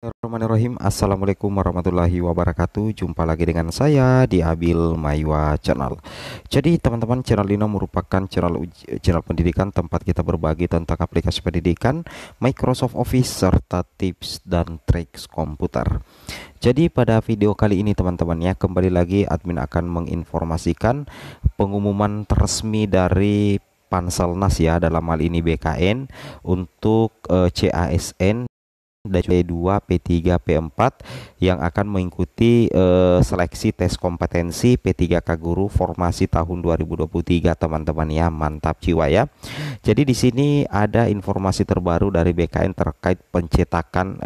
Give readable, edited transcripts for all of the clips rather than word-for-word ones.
Bismillahirrahmanirrahim. Assalamualaikum warahmatullahi wabarakatuh. Jumpa lagi dengan saya di Abil Maiwa Channel. Jadi teman-teman, channel ini merupakan channel pendidikan tempat kita berbagi tentang aplikasi pendidikan, Microsoft Office, serta tips dan trik komputer. Jadi pada video kali ini teman-teman ya, kembali lagi admin akan menginformasikan pengumuman resmi dari Panselnas ya, dalam hal ini BKN untuk CASN dan P2, P3, P4 yang akan mengikuti seleksi tes kompetensi P3K Guru formasi tahun 2023 teman-teman ya. Mantap jiwa ya. Jadi di sini ada informasi terbaru dari BKN terkait pencetakan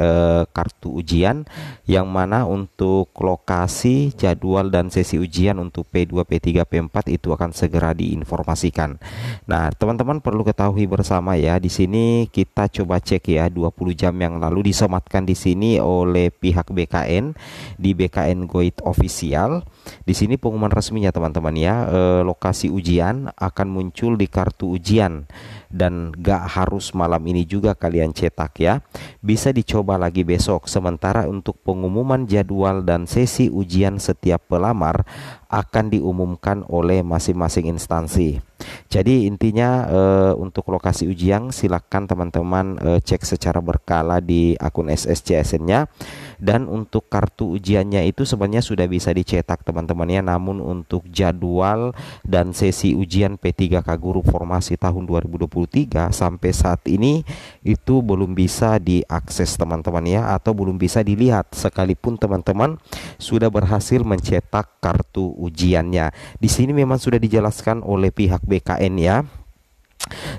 kartu ujian, yang mana untuk lokasi, jadwal dan sesi ujian untuk P2, P3, P4 itu akan segera diinformasikan. Nah, teman-teman perlu ketahui bersama ya, di sini kita coba cek ya, 20 jam yang lalu disematkan di sini oleh pihak BKN di BKN Guide Official. Di sini pengumuman resminya teman-teman ya, lokasi ujian akan muncul di kartu ujian dan gak harus malam ini juga kalian cetak ya. Bisa dicoba lagi besok. Sementara untuk pengumuman jadwal dan sesi ujian setiap pelamar akan diumumkan oleh masing-masing instansi. Jadi intinya untuk lokasi ujian silakan teman-teman cek secara berkala di akun SSCSN-nya, dan untuk kartu ujiannya itu sebenarnya sudah bisa dicetak teman-teman ya. Namun untuk jadwal dan sesi ujian P3K Guru formasi tahun 2023 sampai saat ini itu belum bisa diakses teman-teman ya, atau belum bisa dilihat sekalipun teman-teman sudah berhasil mencetak kartu ujiannya. Di sini memang sudah dijelaskan oleh pihak BKN ya.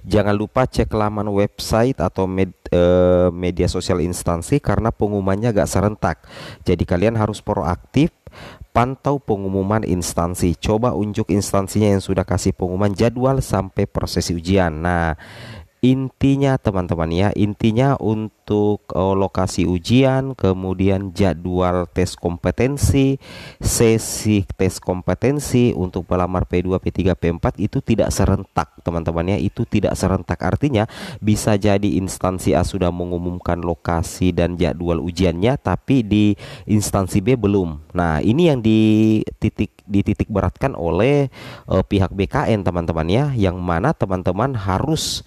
Jangan lupa cek laman website atau media sosial instansi karena pengumumannya gak serentak. Jadi kalian harus proaktif pantau pengumuman instansi. Coba unjuk instansinya yang sudah kasih pengumuman jadwal sampai proses ujian. Nah, intinya teman-teman ya, intinya untuk lokasi ujian, kemudian jadwal tes kompetensi, sesi tes kompetensi untuk pelamar P2, P3, P4 itu tidak serentak teman-teman ya. Itu tidak serentak, artinya bisa jadi instansi A sudah mengumumkan lokasi dan jadwal ujiannya, tapi di instansi B belum. Nah, ini yang dititik beratkan oleh pihak BKN teman-teman ya, yang mana teman-teman harus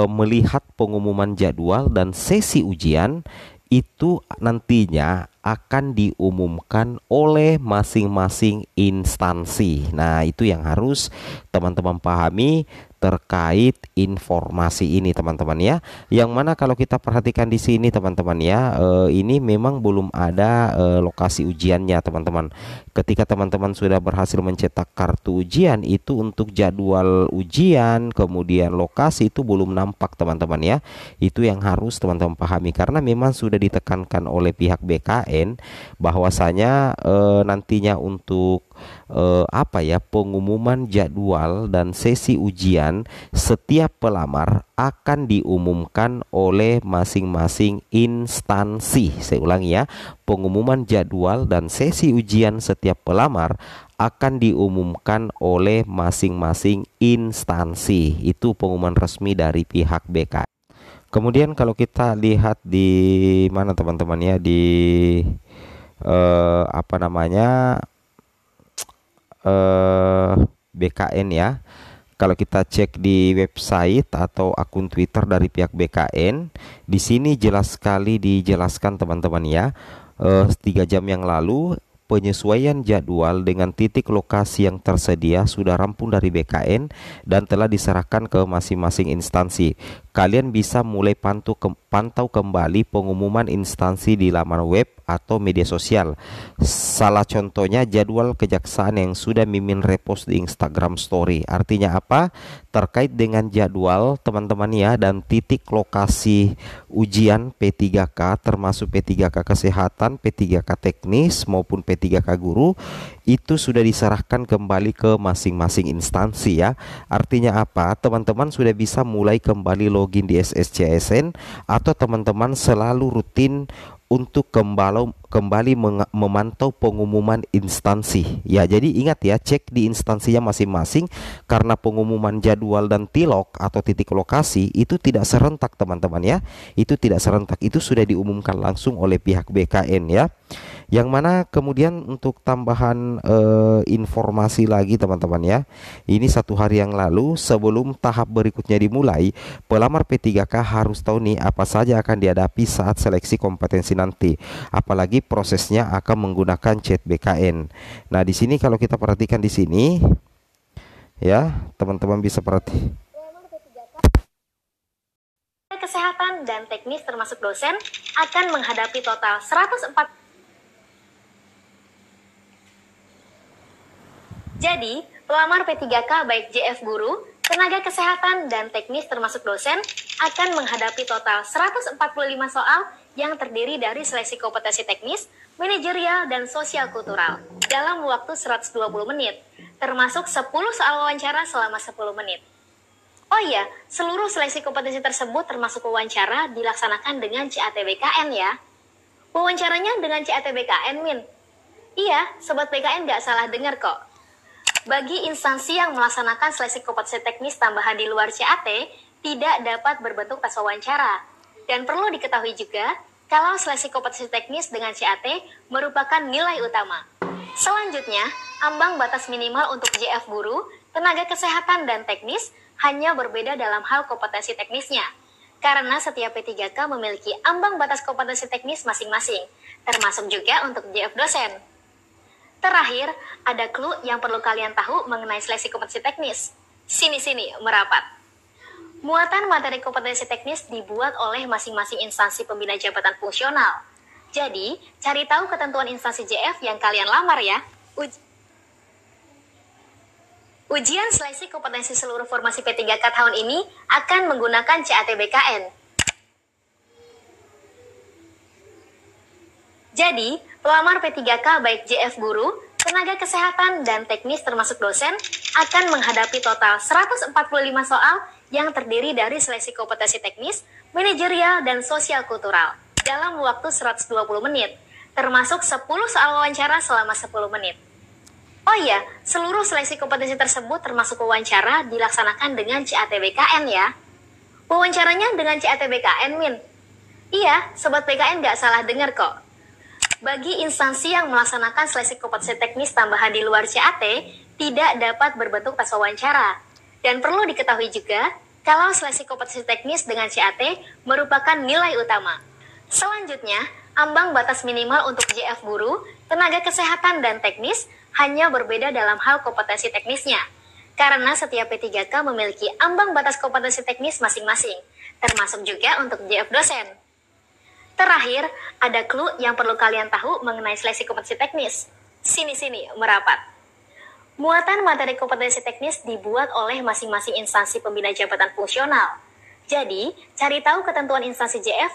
melihat pengumuman jadwal dan sesi ujian itu nantinya akan diumumkan oleh masing-masing instansi. Nah, itu yang harus teman-teman pahami terkait informasi ini teman-teman ya. Yang mana kalau kita perhatikan di sini teman-teman ya, ini memang belum ada lokasi ujiannya teman-teman. Ketika teman-teman sudah berhasil mencetak kartu ujian, itu untuk jadwal ujian kemudian lokasi itu belum nampak teman-teman ya. Itu yang harus teman-teman pahami, karena memang sudah ditekankan oleh pihak BKN bahwasanya nantinya untuk pengumuman jadwal dan sesi ujian setiap pelamar akan diumumkan oleh masing-masing instansi. Saya ulangi ya, pengumuman jadwal dan sesi ujian setiap pelamar akan diumumkan oleh masing-masing instansi. Itu pengumuman resmi dari pihak BK. Kemudian kalau kita lihat di mana teman-teman ya, di apa namanya, BKN ya. Kalau kita cek di website atau akun Twitter dari pihak BKN, di sini jelas sekali dijelaskan teman-teman ya. 3 jam yang lalu penyesuaian jadwal dengan titik lokasi yang tersedia sudah rampung dari BKN dan telah diserahkan ke masing-masing instansi. Kalian bisa mulai pantau kembali pengumuman instansi di laman web atau media sosial. Salah contohnya jadwal kejaksaan yang sudah Mimin repost di Instagram Story. Artinya apa? Terkait dengan jadwal teman-teman ya, dan titik lokasi ujian P3K termasuk P3K Kesehatan, P3K Teknis maupun P3K Guru itu sudah diserahkan kembali ke masing-masing instansi ya. Artinya apa? Teman-teman sudah bisa mulai kembali login di SSCSN, atau teman-teman selalu rutin untuk kembali memantau pengumuman instansi. Ya, jadi ingat ya, cek di instansinya masing-masing karena pengumuman jadwal dan tilok atau titik lokasi itu tidak serentak teman-teman ya. Itu tidak serentak, itu sudah diumumkan langsung oleh pihak BKN ya. Yang mana kemudian untuk tambahan informasi lagi teman-teman ya. Ini 1 hari yang lalu sebelum tahap berikutnya dimulai, pelamar P3K harus tahu nih apa saja akan dihadapi saat seleksi kompetensi nanti. Apalagi prosesnya akan menggunakan chat BKN. Nah, di sini kalau kita perhatikan di sini ya, teman-teman bisa perhati. Kesehatan dan teknis termasuk dosen akan menghadapi total 104. Jadi, pelamar P3K baik JF Guru, tenaga kesehatan, dan teknis termasuk dosen akan menghadapi total 145 soal yang terdiri dari seleksi kompetensi teknis, manajerial, dan sosial kultural dalam waktu 120 menit, termasuk 10 soal wawancara selama 10 menit. Oh iya, seluruh seleksi kompetensi tersebut termasuk wawancara dilaksanakan dengan CAT-BKN ya. Wawancaranya dengan CAT-BKN, Min. Iya, Sobat BKN nggak salah dengar kok. Bagi instansi yang melaksanakan seleksi kompetensi teknis tambahan di luar CAT, tidak dapat berbentuk tes wawancara. Dan perlu diketahui juga, kalau seleksi kompetensi teknis dengan CAT merupakan nilai utama. Selanjutnya, ambang batas minimal untuk JF Guru, tenaga kesehatan dan teknis hanya berbeda dalam hal kompetensi teknisnya. Karena setiap P3K memiliki ambang batas kompetensi teknis masing-masing, termasuk juga untuk JF dosen. Terakhir, ada clue yang perlu kalian tahu mengenai seleksi kompetensi teknis. Sini-sini, merapat. Muatan materi kompetensi teknis dibuat oleh masing-masing instansi pembina jabatan fungsional. Jadi, cari tahu ketentuan instansi JF yang kalian lamar ya. Ujian seleksi kompetensi seluruh formasi P3K tahun ini akan menggunakan CAT-BKN. Jadi, pelamar P3K baik JF Guru, tenaga kesehatan, dan teknis termasuk dosen akan menghadapi total 145 soal yang terdiri dari seleksi kompetensi teknis, manajerial, dan sosial kultural dalam waktu 120 menit, termasuk 10 soal wawancara selama 10 menit. Oh iya, seluruh seleksi kompetensi tersebut termasuk wawancara dilaksanakan dengan CAT-BKN ya. Wawancaranya dengan CAT-BKN, Min. Iya, Sobat BKN nggak salah dengar kok. Bagi instansi yang melaksanakan seleksi kompetensi teknis tambahan di luar CAT, tidak dapat berbentuk tes wawancara. Dan perlu diketahui juga, kalau seleksi kompetensi teknis dengan CAT merupakan nilai utama. Selanjutnya, ambang batas minimal untuk JF Guru, tenaga kesehatan, dan teknis hanya berbeda dalam hal kompetensi teknisnya. Karena setiap P3K memiliki ambang batas kompetensi teknis masing-masing, termasuk juga untuk JF dosen. Terakhir, ada clue yang perlu kalian tahu mengenai seleksi kompetensi teknis. Sini-sini, merapat. Muatan materi kompetensi teknis dibuat oleh masing-masing instansi pembina jabatan fungsional. Jadi, cari tahu ketentuan instansi JF